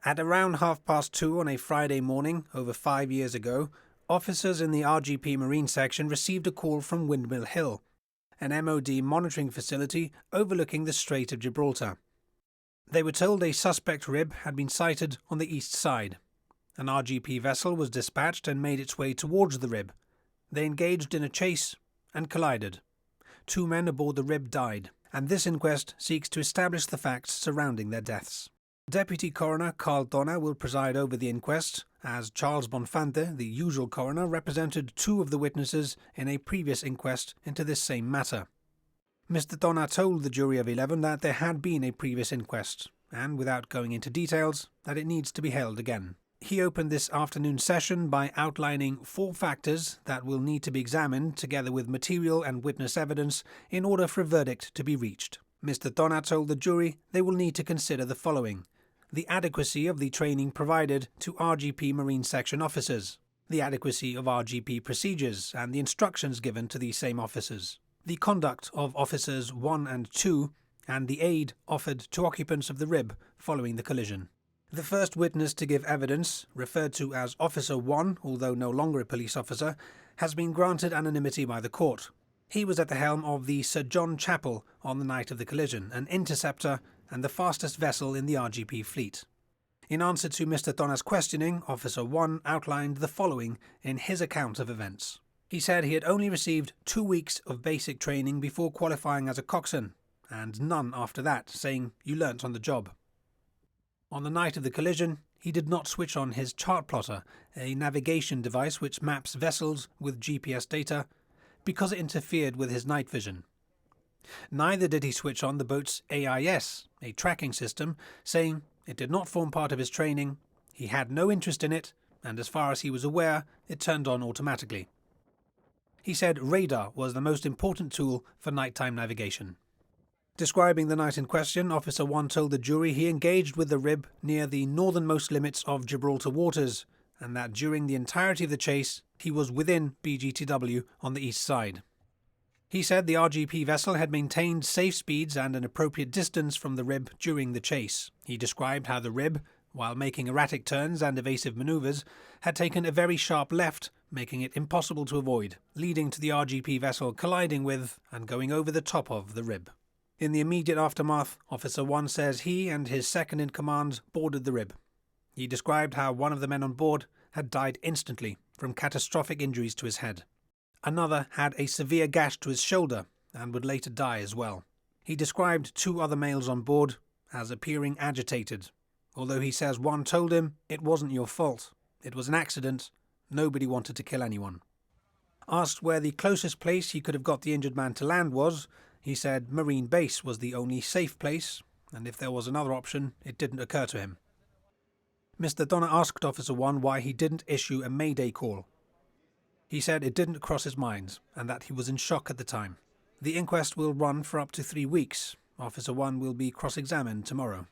At around 2:30 on a Friday morning, over 5 years ago, officers in the RGP Marine Section received a call from Windmill Hill, an MOD monitoring facility overlooking the Strait of Gibraltar. They were told a suspect RHIB had been sighted on the east side. An RGP vessel was dispatched and made its way towards the RHIB. They engaged in a chase and collided. 2 men aboard the RHIB died, and this inquest seeks to establish the facts surrounding their deaths. Deputy Coroner Carl Donner will preside over the inquest, as Charles Bonfante, the usual coroner, represented 2 of the witnesses in a previous inquest into this same matter. Mr. Donner told the jury of 11 that there had been a previous inquest, and, without going into details, that it needs to be held again. He opened this afternoon session by outlining 4 factors that will need to be examined together with material and witness evidence in order for a verdict to be reached. Mr. Donner told the jury they will need to consider the following: the adequacy of the training provided to RGP Marine Section officers, the adequacy of RGP procedures and the instructions given to these same officers, the conduct of Officers 1 and 2, and the aid offered to occupants of the RHIB following the collision. The first witness to give evidence, referred to as Officer 1, although no longer a police officer, has been granted anonymity by the court. He was at the helm of the Sir John Chapel on the night of the collision, an interceptor and the fastest vessel in the RGP fleet. In answer to Mr. Donner's questioning, Officer 1 outlined the following in his account of events. He said he had only received 2 weeks of basic training before qualifying as a coxswain, and none after that, saying, "You learnt on the job." On the night of the collision, he did not switch on his chart plotter, a navigation device which maps vessels with GPS data, because it interfered with his night vision. Neither did he switch on the boat's AIS, a tracking system, saying it did not form part of his training, he had no interest in it, and as far as he was aware, it turned on automatically. He said radar was the most important tool for nighttime navigation. Describing the night in question, Officer 1 told the jury he engaged with the RHIB near the northernmost limits of Gibraltar waters, and that during the entirety of the chase, he was within BGTW on the east side. He said the RGP vessel had maintained safe speeds and an appropriate distance from the RHIB during the chase. He described how the RHIB, while making erratic turns and evasive manoeuvres, had taken a very sharp left, making it impossible to avoid, leading to the RGP vessel colliding with and going over the top of the RHIB. In the immediate aftermath, Officer 1 says he and his second-in-command boarded the RHIB. He described how one of the men on board had died instantly from catastrophic injuries to his head. Another had a severe gash to his shoulder and would later die as well. He described 2 other males on board as appearing agitated, although he says one told him, "It wasn't your fault. It was an accident. Nobody wanted to kill anyone." Asked where the closest place he could have got the injured man to land was, he said Marine Base was the only safe place, and if there was another option, it didn't occur to him. Mr. Donner asked Officer 1 why he didn't issue a Mayday call. He said it didn't cross his mind, and that he was in shock at the time. The inquest will run for up to 3 weeks. Officer 1 will be cross-examined tomorrow.